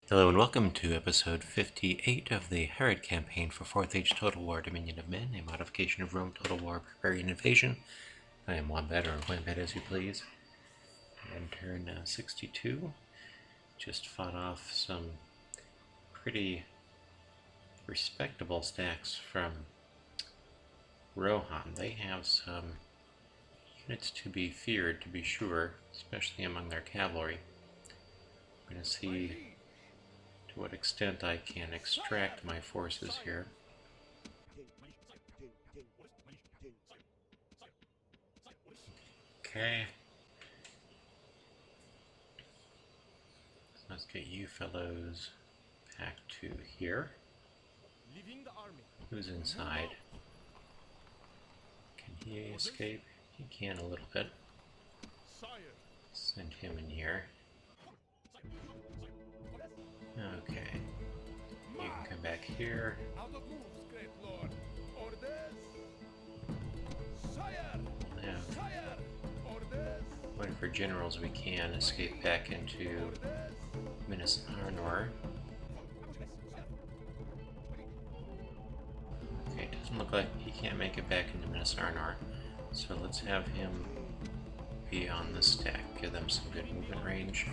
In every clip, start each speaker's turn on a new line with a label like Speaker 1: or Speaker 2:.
Speaker 1: Hello and welcome to episode 58 of the Harad campaign for 4th Age Total War Dominion of Men, a modification of Rome Total War Barbarian Invasion. I am Wombat, or Wombat as you please. And turn 62. Just fought off some pretty respectable stacks from Rohan. They have some units to be feared, to be sure, especially among their cavalry. I'm going to see to what extent I can extract my forces here. Okay. Let's get you fellows back to here. Who's inside? Can he escape? He can a little bit. Send him in here. Okay. You can come back here. Whatever generals we can escape back into Minas Arnor. Okay, it doesn't look like he can't make it back into Minas Arnor. So let's have him be on the stack, give them some good movement range.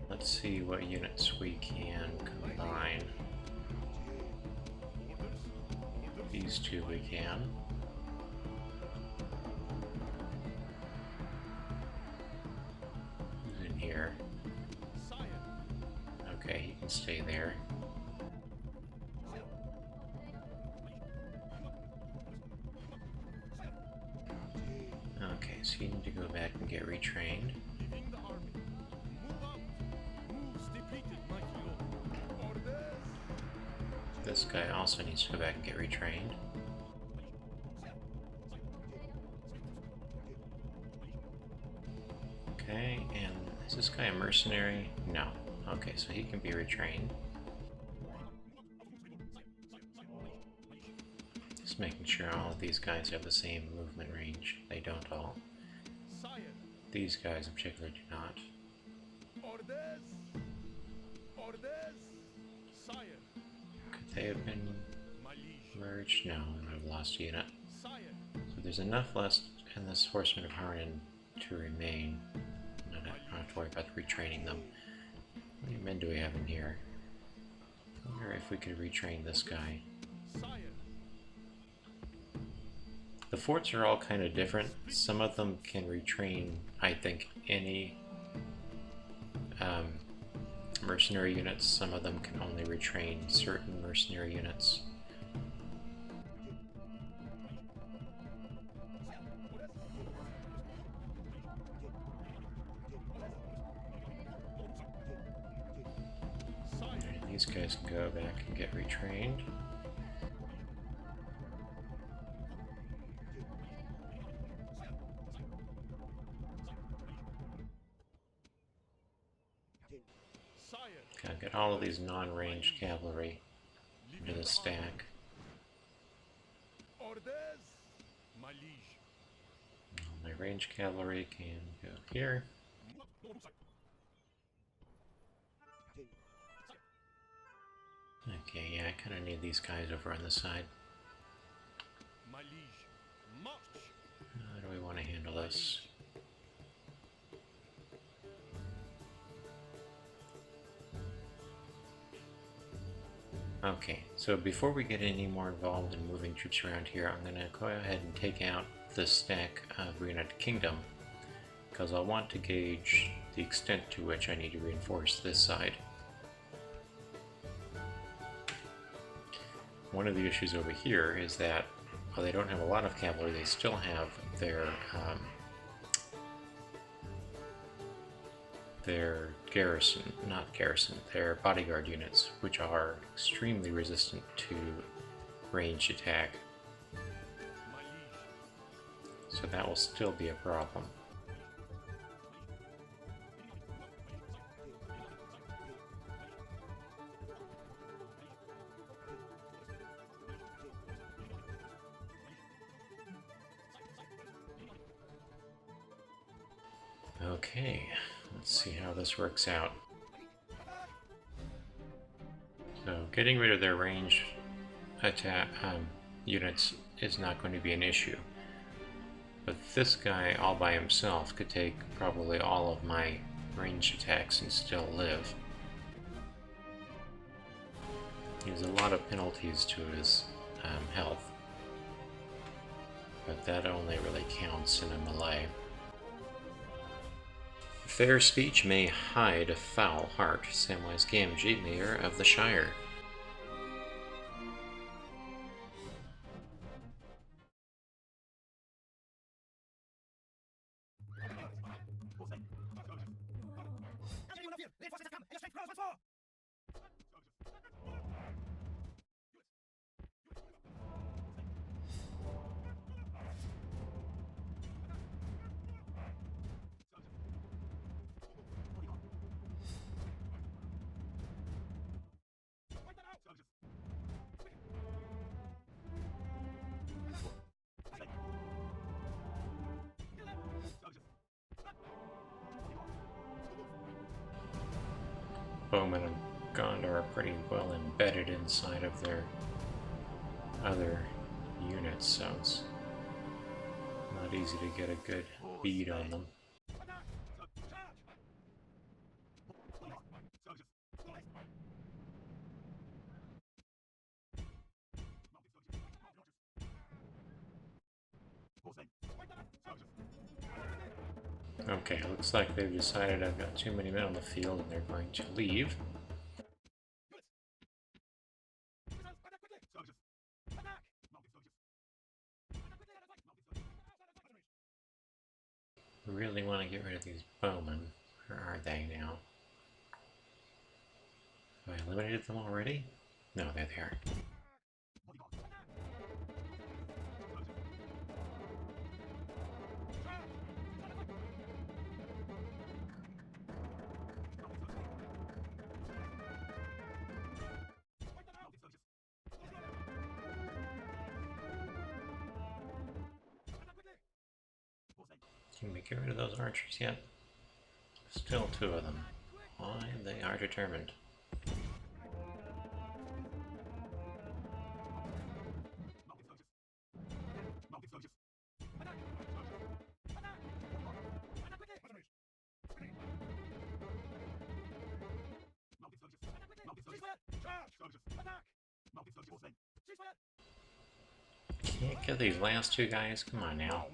Speaker 1: Let's see what units we can combine. These two we can. Who's in here? Okay, he can stay there. Okay, so you need to go back and get retrained. This guy also needs to go back and get retrained. Okay, and is this guy a mercenary? No. Okay, so he can be retrained. Just making sure all of these guys have the same movement range. They don't all. These guys in particular do not. Could they have been merged? No, I've lost a unit. So there's enough left in this Horseman of Harnan to remain. I don't have to worry about retraining them. How many men do we have in here? I wonder if we could retrain this guy. The forts are all kind of different. Some of them can retrain, I think, any mercenary units. Some of them can only retrain certain mercenary units. And these guys can go back and get retrained. Gotta get all of these non-ranged cavalry into the stack. My ranged cavalry can go here. Okay, yeah, I kind of need these guys over on the side. How do we want to handle this? Okay, so before we get any more involved in moving troops around here, I'm going to go ahead and take out this stack of Reunited Kingdom, because I'll want to gauge the extent to which I need to reinforce this side. One of the issues over here is that while they don't have a lot of cavalry, they still have their their bodyguard units, which are extremely resistant to ranged attack. So that will still be a problem. Okay, let's see how this works out. So getting rid of their range attack units is not going to be an issue. But this guy all by himself could take probably all of my ranged attacks and still live. He has a lot of penalties to his health, but that only really counts in a melee. Fair speech may hide a foul heart. Samwise Gamgee, Mayor of the Shire. Bowman and Gondor are pretty well embedded inside of their other units, so it's not easy to get a good bead on them. Okay, looks like they've decided I've got too many men on the field and they're going to leave. Really want to get rid of these bowmen. Where are they now? Have I eliminated them already? No, there they are. Can we get rid of those archers yet? Still two of them. Why? They are determined. Can't kill these last two guys? Come on now.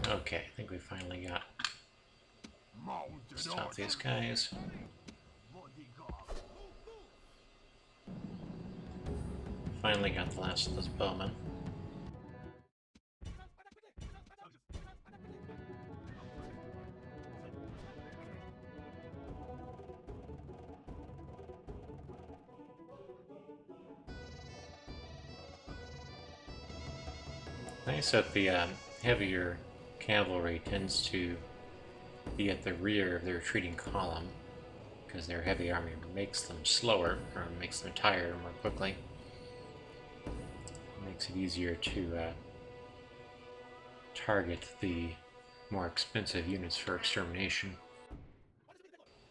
Speaker 1: Okay, I think we finally got... Stop these guys. Finally got the last of those bowmen. Nice that the heavier cavalry tends to be at the rear of the retreating column, because their heavy army makes them slower, or makes them tire more quickly. It makes it easier to target the more expensive units for extermination.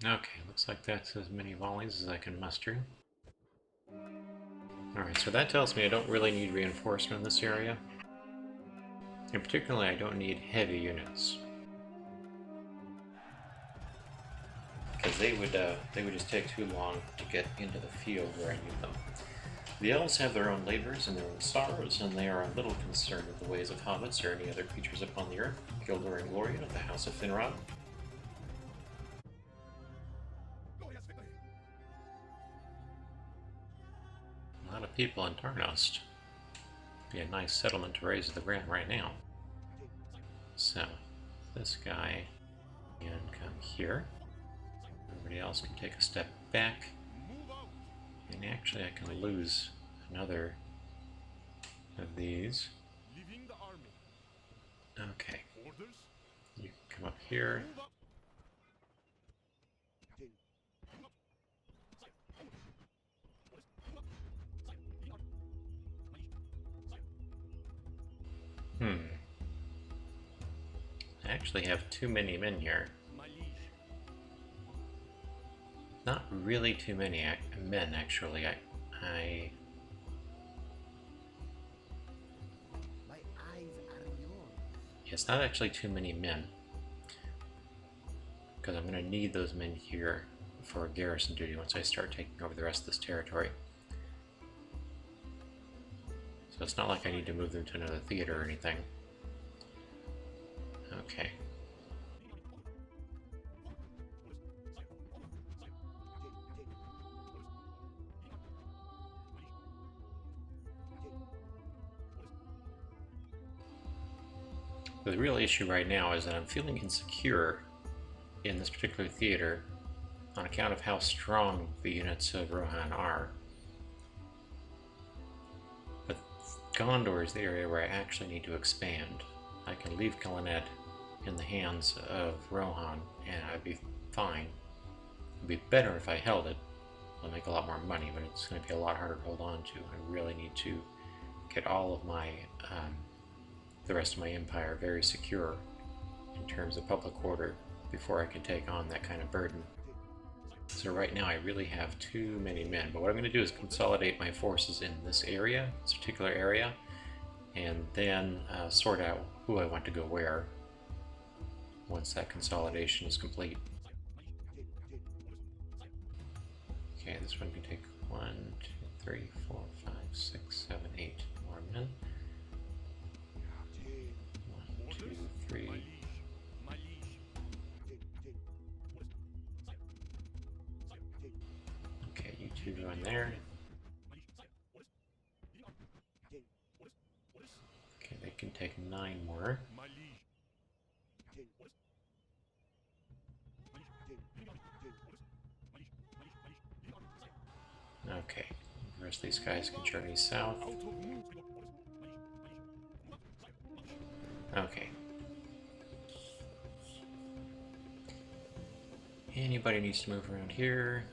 Speaker 1: Okay, looks like that's as many volleys as I can muster. Alright, so that tells me I don't really need reinforcement in this area. And particularly, I don't need heavy units. Because they would just take too long to get into the field where I need them. The elves have their own labors and their own sorrows, and they are a little concerned with the ways of hobbits or any other creatures upon the earth. Gildor and Gloria of the House of Finrod. A lot of people in Tarnost. Be a nice settlement to raise the ground right now. So, this guy can come here. Everybody else can take a step back. And actually I can lose another of these. Okay. You can come up here. I actually have too many men here. Not really too many men, actually. I it's not actually too many men, because I'm going to need those men here for garrison duty once I start taking over the rest of this territory. So it's not like I need to move them to another theater or anything. Okay. The real issue right now is that I'm feeling insecure in this particular theater on account of how strong the units of Rohan are. But Gondor is the area where I actually need to expand. I can leave Kalanet in the hands of Rohan and I'd be fine. It'd be better if I held it. I'll make a lot more money, but it's going to be a lot harder to hold on to. I really need to get all of my the rest of my empire very secure in terms of public order before I can take on that kind of burden. So right now I really have too many men, but what I'm going to do is consolidate my forces in this area, this particular area, and then sort out who I want to go where once that consolidation is complete. Okay, this one can take 1, 2, 3, 4, 5, 6, 7, 8 more men. 1, 2, 3. Okay, you two go in there. Okay, they can take 9 more. Okay, the rest of these guys can journey south. Okay. Anybody needs to move around here.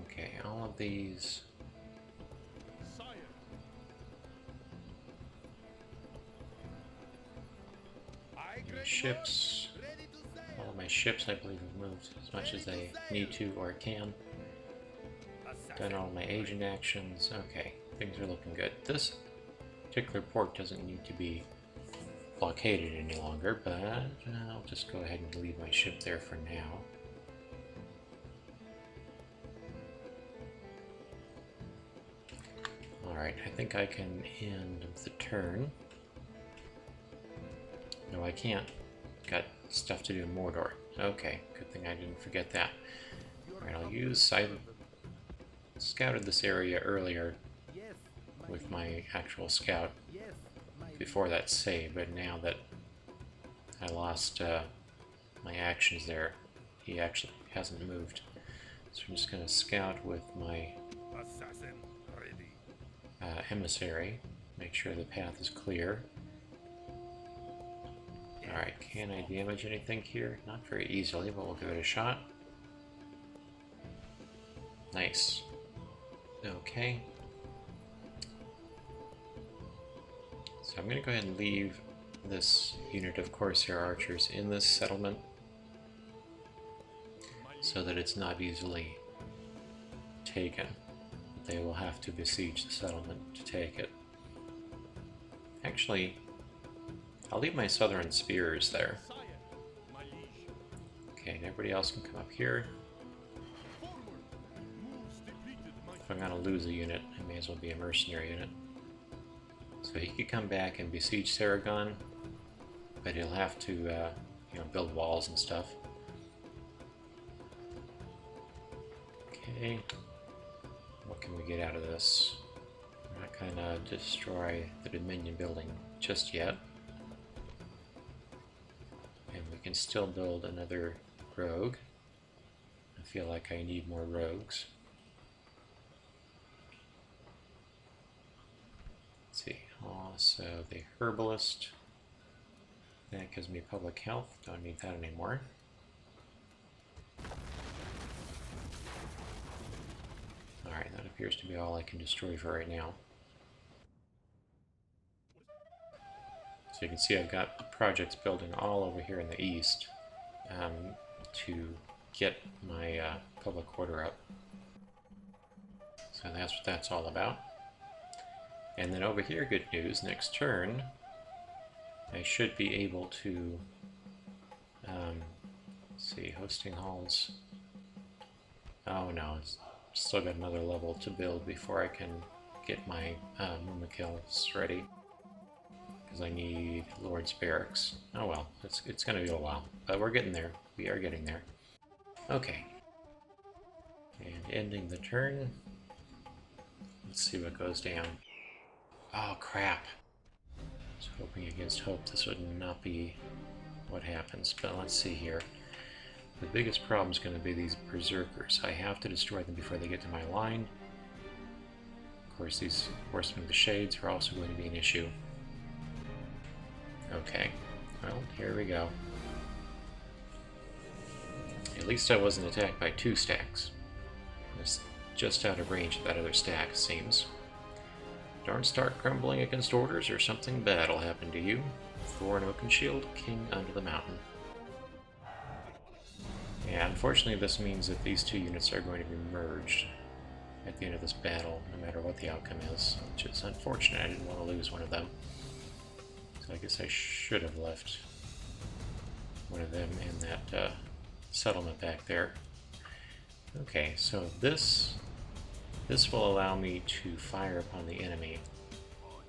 Speaker 1: Okay, all of these. Ships. All of my ships, I believe, have moved as much as they need to or can. Done all my agent actions. Okay, things are looking good. This particular port doesn't need to be blockaded any longer, but I'll just go ahead and leave my ship there for now. Alright, I think I can end the turn. No, I can't. Got stuff to do in Mordor. Okay, good thing I didn't forget that. Alright, I'll use... I scouted this area earlier with my actual scout before that save, but now that I lost my actions there, he actually hasn't moved. So I'm just going to scout with my emissary, make sure the path is clear. Alright, can I damage anything here? Not very easily, but we'll give it a shot. Nice. Okay. So I'm going to go ahead and leave this unit of Corsair archers in this settlement so that it's not easily taken. They will have to besiege the settlement to take it. Actually, I'll leave my southern spears there. Okay, and everybody else can come up here. If I'm going to lose a unit, it may as well be a mercenary unit. So he could come back and besiege Saragon, but he'll have to, you know, build walls and stuff. Okay, what can we get out of this? We're not going to destroy the Dominion building just yet. And we can still build another rogue. I feel like I need more rogues. Let's see, also the herbalist. That gives me public health, don't need that anymore. Alright, that appears to be all I can destroy for right now. So you can see I've got projects building all over here in the east to get my public order up. So that's what that's all about. And then over here, good news, next turn, I should be able to, let's see, hosting halls. Oh no, it's still got another level to build before I can get my Mumakils ready. Because I need Lord's Barracks. Oh well, it's going to be a while, but we're getting there. We are getting there. Okay. And ending the turn. Let's see what goes down. Oh crap. I was hoping against hope this would not be what happens, but let's see here. The biggest problem is going to be these berserkers. I have to destroy them before they get to my line. Of course, these Horsemen of the Shades are also going to be an issue. Okay, well, here we go. At least I wasn't attacked by 2 stacks. It's just out of range of that other stack, it seems. Darn start crumbling against orders, or something bad will happen to you. Thor and Oakenshield, King under the mountain. Yeah, unfortunately this means that these 2 units are going to be merged at the end of this battle, no matter what the outcome is, which is unfortunate. I didn't want to lose one of them. So I guess I should have left one of them in that settlement back there. Okay, so this will allow me to fire upon the enemy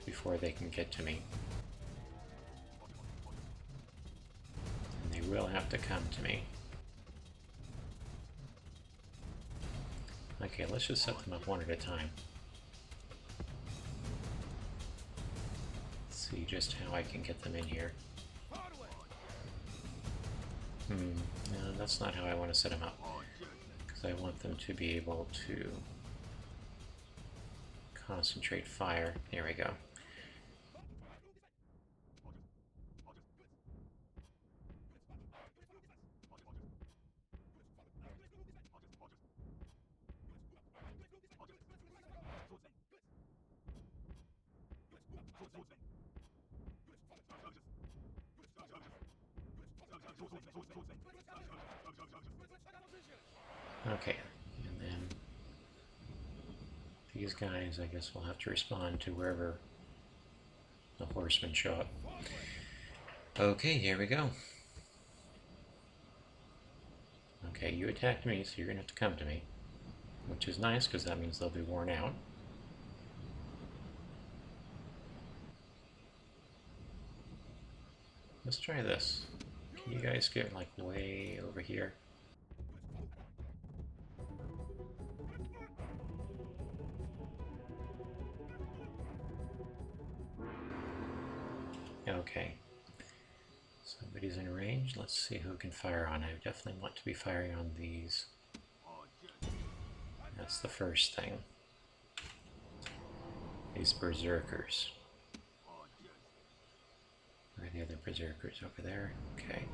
Speaker 1: before they can get to me. And they will have to come to me. Okay, let's just set them up one at a time. Let's see just how I can get them in here. No, that's not how I want to set them up. Because I want them to be able to concentrate fire. There we go. Okay, and then these guys, I guess, will have to respond to wherever the horsemen show up. Okay, here we go. Okay, you attacked me, so you're going to have to come to me. Which is nice, because that means they'll be worn out. Let's try this. Can you guys get, like, way over here? Okay. Somebody's in range. Let's see who can fire on. I definitely want to be firing on these. That's the first thing. These berserkers. Where are the other berserkers? Over there? Okay.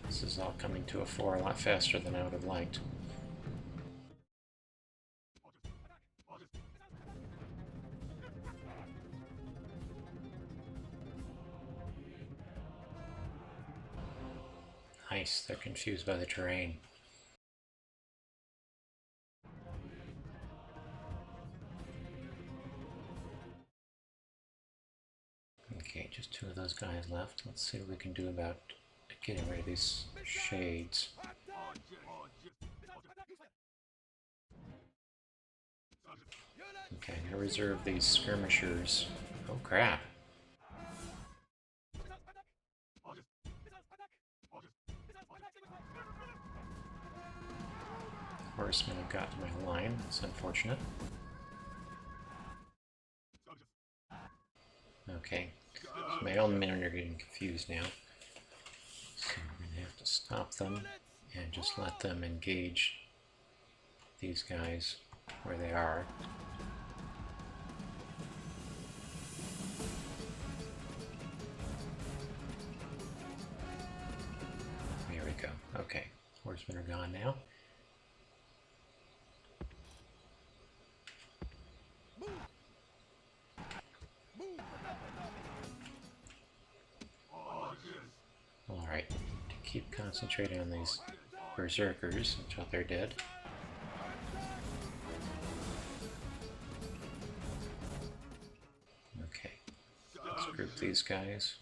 Speaker 1: This is all coming to a fore a lot faster than I would have liked. Nice, they're confused by the terrain. Okay, just 2 of those guys left. Let's see what we can do about getting rid of these shades. Okay, I'm gonna reserve these skirmishers. Oh crap. Horsemen have got to my line. That's unfortunate. Okay, so my own men are getting confused now. So I'm going to have to stop them and just let them engage these guys where they are. horsemen are gone now. Alright, to keep concentrating on these berserkers until they're dead. Okay, let's group these guys.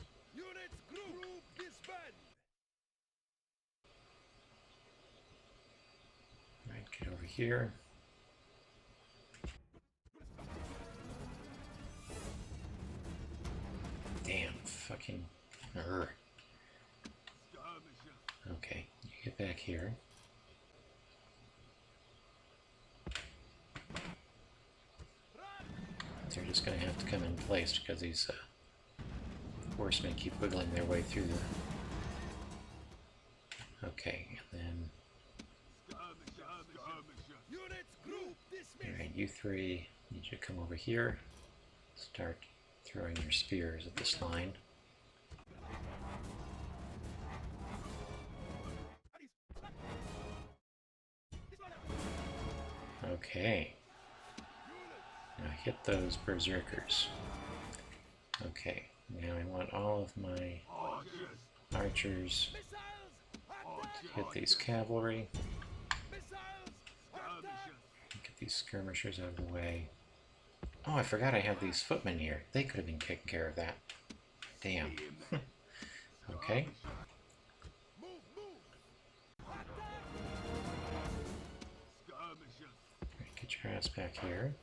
Speaker 1: Alright, get over here. Damn, fucking... Okay, you get back here. They're just going to have to come in place because these horsemen keep wiggling their way through the... Okay, and then... Alright, you three need you to come over here. Start throwing your spears at this line. Okay. Now hit those berserkers. Okay, now I want all of my archers to hit these cavalry. Get these skirmishers out of the way. Oh, I forgot I have these footmen here. They could have been taking care of that. Damn. Okay. Get your ass back here.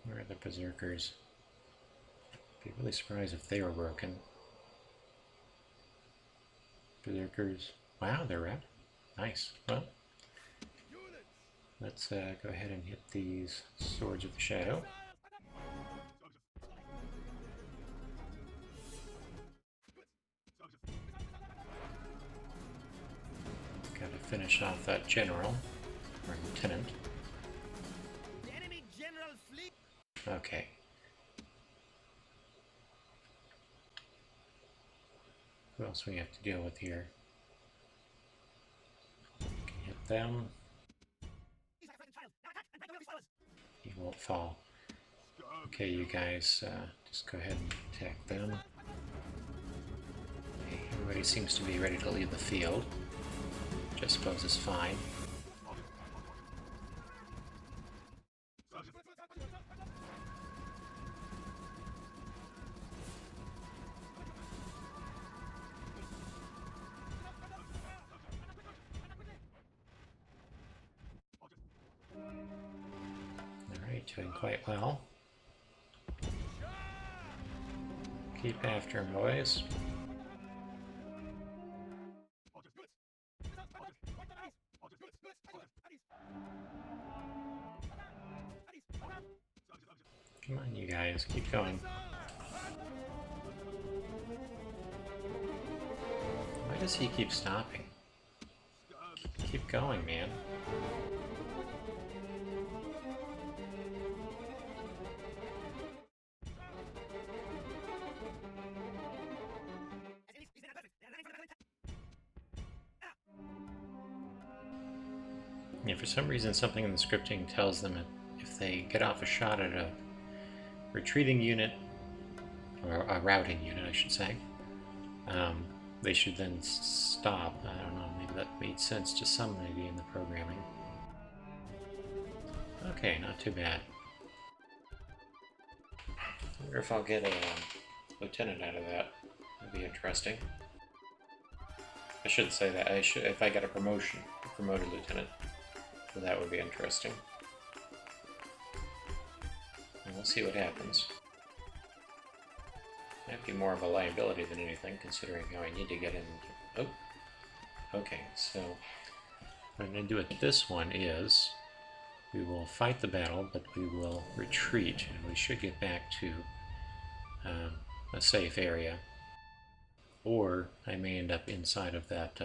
Speaker 1: Where are the berserkers? I'd be really surprised if they were broken. Berserkers. Wow, they're red. Nice. Well, let's go ahead and hit these Swords of the Shadow. Gotta finish off that general, or lieutenant. Okay. Who else we have to deal with here? Can hit them. He won't fall. Okay, you guys, just go ahead and attack them. Okay, everybody seems to be ready to leave the field, which I suppose is fine. Alright, doing quite well. Keep after him, boys. Come on, you guys, keep going. Why does he keep stopping? Keep going, man. Yeah, for some reason something in the scripting tells them if they get off a shot at a retreating unit, or a routing unit I should say, they should then stop. I don't know, maybe that made sense to some maybe in the programming. Okay, not too bad. I wonder if I'll get a lieutenant out of that. That'd be interesting. I shouldn't say that. I should, if I get a promotion, a promoted lieutenant. So that would be interesting. And we'll see what happens. Might be more of a liability than anything, considering how I need to get in. Oh, okay. So what I'm going to do with this one is we will fight the battle, but we will retreat, and we should get back to a safe area. Or I may end up inside of that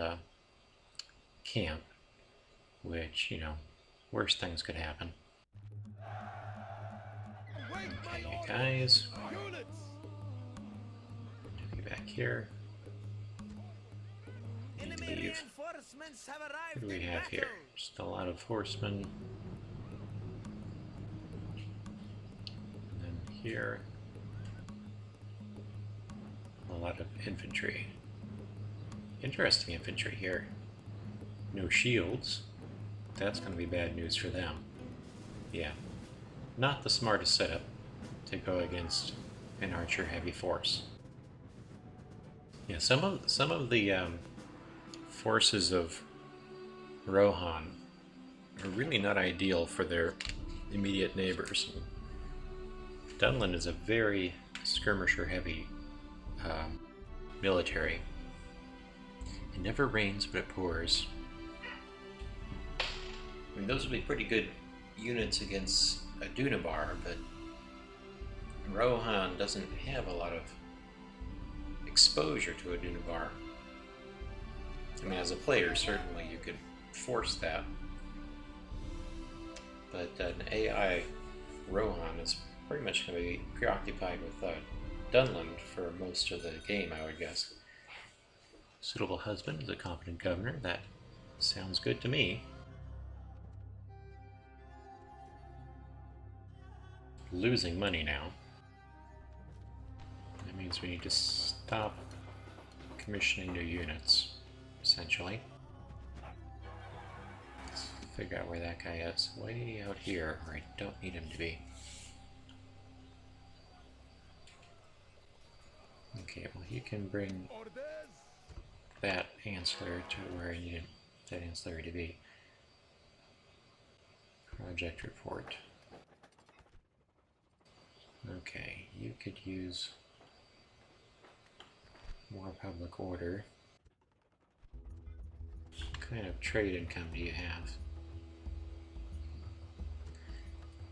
Speaker 1: camp, which, you know, worse things could happen. Okay, guys. Get back here. And leave. What do we have here? Just a lot of horsemen. And then here, a lot of infantry. Interesting infantry here. No shields. That's going to be bad news for them. Yeah. Not the smartest setup to go against an archer heavy force. Yeah, some of the forces of Rohan are really not ideal for their immediate neighbors. Dunland is a very skirmisher-heavy military. It never rains, but it pours. I mean, those would be pretty good units against a Dunabar, but Rohan doesn't have a lot of exposure to a Dunabar. I mean, as a player, certainly you could force that. But an AI Rohan is pretty much going to be preoccupied with Dunland for most of the game, I would guess. Suitable husband is a competent governor. That sounds good to me. Losing money now. That means we need to stop commissioning new units, essentially. Let's figure out where that guy is. Way out here, where I don't need him to be. Okay, well, he can bring that ancillary to where I need that ancillary to be. Project report. Okay, you could use more public order. What kind of trade income do you have?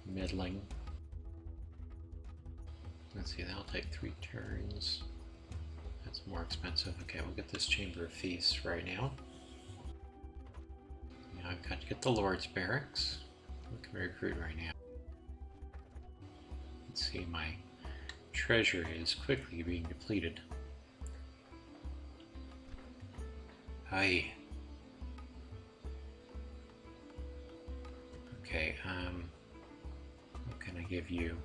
Speaker 1: Middling. Let's see, that'll take 3 turns. That's more expensive. Okay, we'll get this Chamber of Feasts right now. Now I've got to get the Lord's Barracks. What can we recruit right now? Let's see, my treasure is quickly being depleted. Aye. Okay, what can I give you?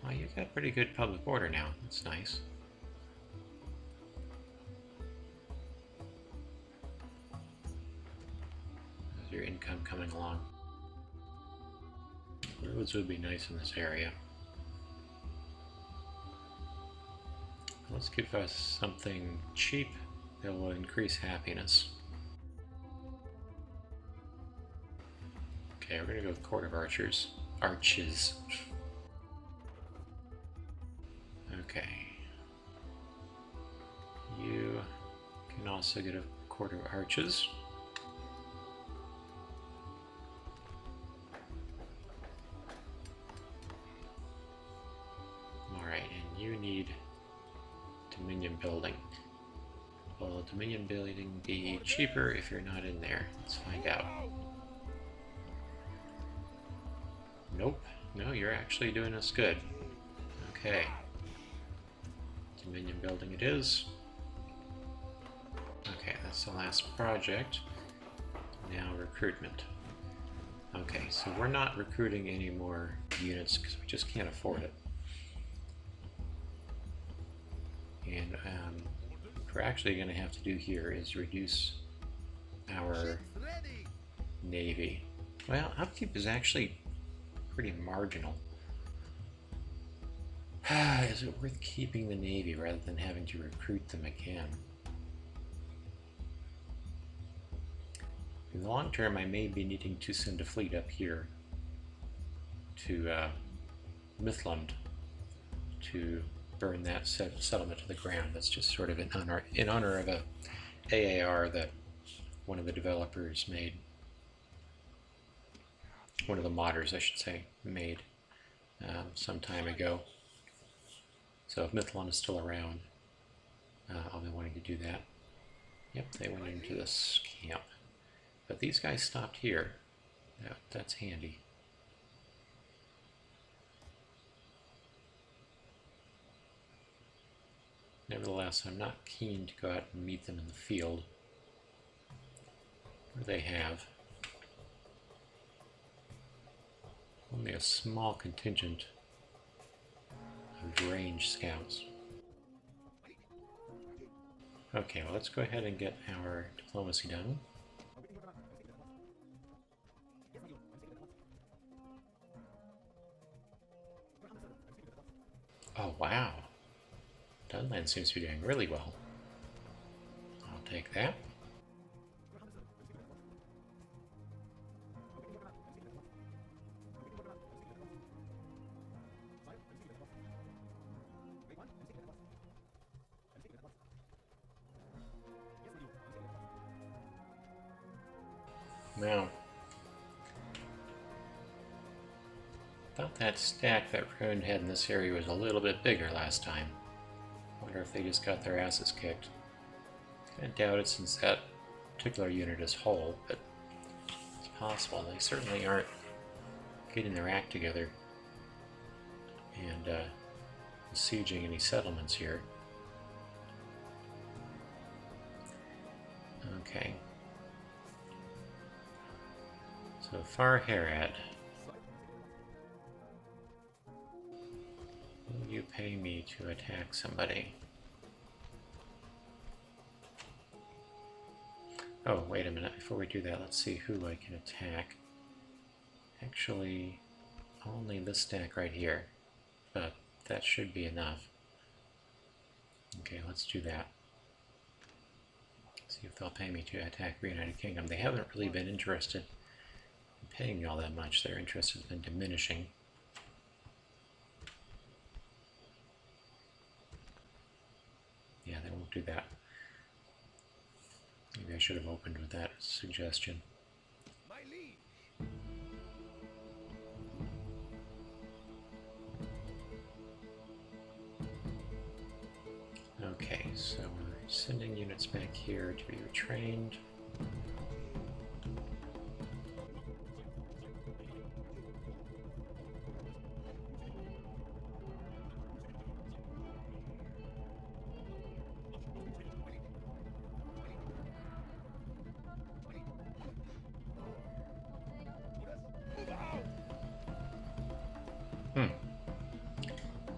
Speaker 1: Well, you've got pretty good public order now. That's nice. How's your income coming along? Roads would be nice in this area. Let's give us something cheap that will increase happiness. Okay, we're gonna go with Court of Archers. Arches. Okay. You can also get a Court of Arches. Alright, and you need Dominion building. Will Dominion building be cheaper if you're not in there? Let's find out. Nope. No, you're actually doing us good. Okay. Dominion building it is. Okay, that's the last project. Now recruitment. Okay, so we're not recruiting any more units because we just can't afford it. And what we're actually going to have to do here is reduce our navy. Well, upkeep is actually pretty marginal. Is it worth keeping the navy rather than having to recruit them again? In the long term, I may be needing to send a fleet up here to Mithlund to burn that settlement to the ground. That's just sort of in honor of a AAR that one of the developers made. One of the modders, I should say, made some time ago. So if Mithlund is still around, I'll be wanting to do that. Yep, they went into this camp. But these guys stopped here. That's handy. Nevertheless, I'm not keen to go out and meet them in the field, where they have only a small contingent of ranged scouts. Okay, well, let's go ahead and get our diplomacy done. Oh, wow. Dunland seems to be doing really well. I'll take that. Now, thought that stack that Rune had in this area was a little bit bigger last time. Wonder if they just got their asses kicked. I doubt it since that particular unit is whole, but it's possible. They certainly aren't getting their act together and besieging any settlements here. Okay. So far, Harad. Will you pay me to attack somebody? Oh, wait a minute. Before we do that, let's see who I can attack. Actually, only this stack right here. But that should be enough. Okay, let's do that. See if they'll pay me to attack the United Kingdom. They haven't really been interested in paying me all that much. Their interest has been diminishing. Yeah, they won't do that. Maybe I should have opened with that suggestion.
Speaker 2: My liege.
Speaker 1: Okay, so we're sending units back here to be retrained.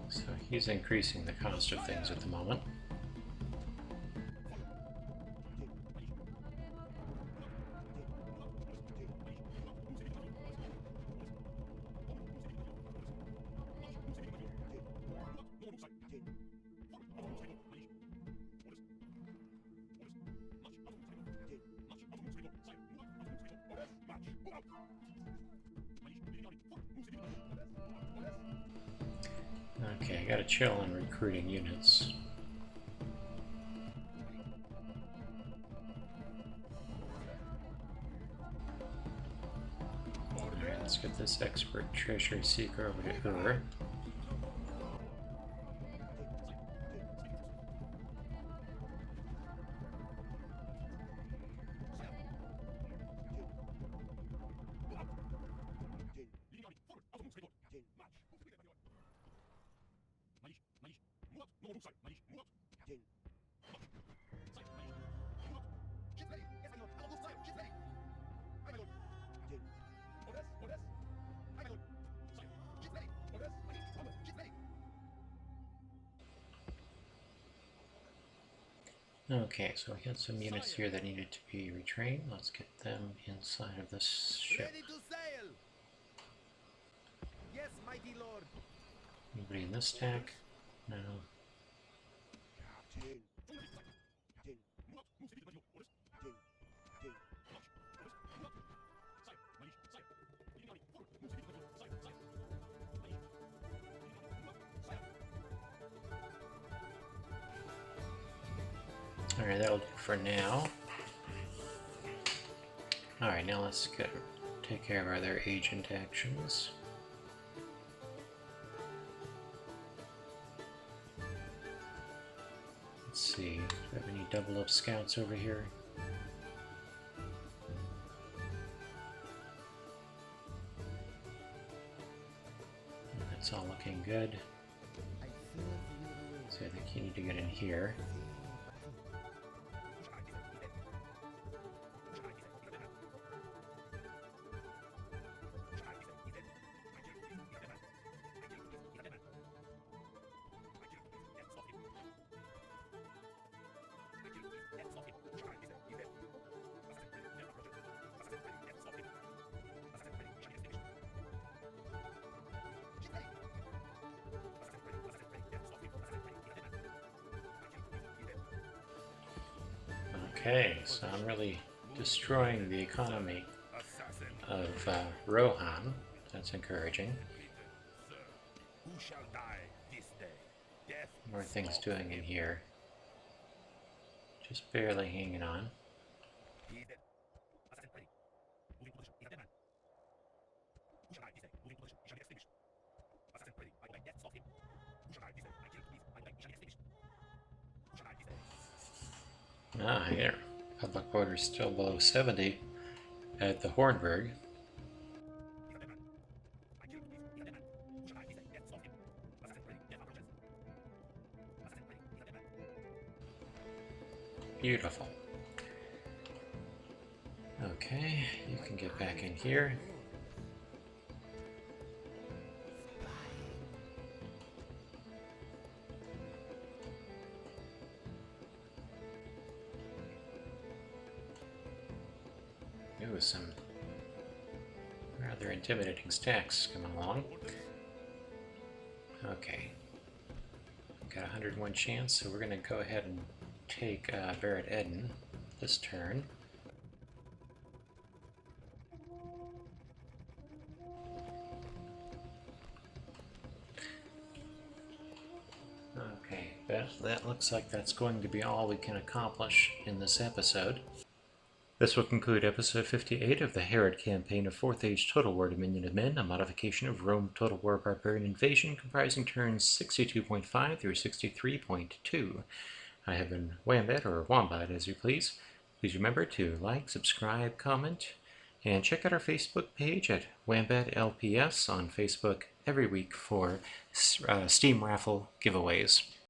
Speaker 1: So he's increasing the cost of things at the moment. Okay, I gotta chill on recruiting units. Alright, let's get this expert treasury seeker over to Ur. Okay, so we had some units here that needed to be retrained. Let's get them inside of this ship.
Speaker 2: Ready to sail. Yes, mighty lord.
Speaker 1: Anybody in this stack? No. Alright, that'll do for now. Alright, now let's take care of our other agent actions. Let's see, do we have any double up scouts over here? That's all looking good. So I think you need to get in here. Okay, so I'm really destroying the economy of Rohan. That's encouraging.
Speaker 2: Who shall die this day? Death.
Speaker 1: More things doing in here. Just barely hanging on. Ah, here. Public order still below 70 at the Hornburg. Beautiful. Okay, you can get back in here. Ooh, some rather intimidating stacks coming along. Okay. Got 101 chance, so we're going to go ahead and take Barrett Eden this turn. Okay, that looks like that's going to be all we can accomplish in this episode. This will conclude episode 58 of the Harad campaign of 4th Age Total War Dominion of Men, a modification of Rome Total War Barbarian Invasion comprising turns 62.5 through 63.2. I have been Wombat, or Wombat as you please. Please remember to like, subscribe, comment, and check out our Facebook page at Wombat LPs on Facebook every week for Steam raffle giveaways.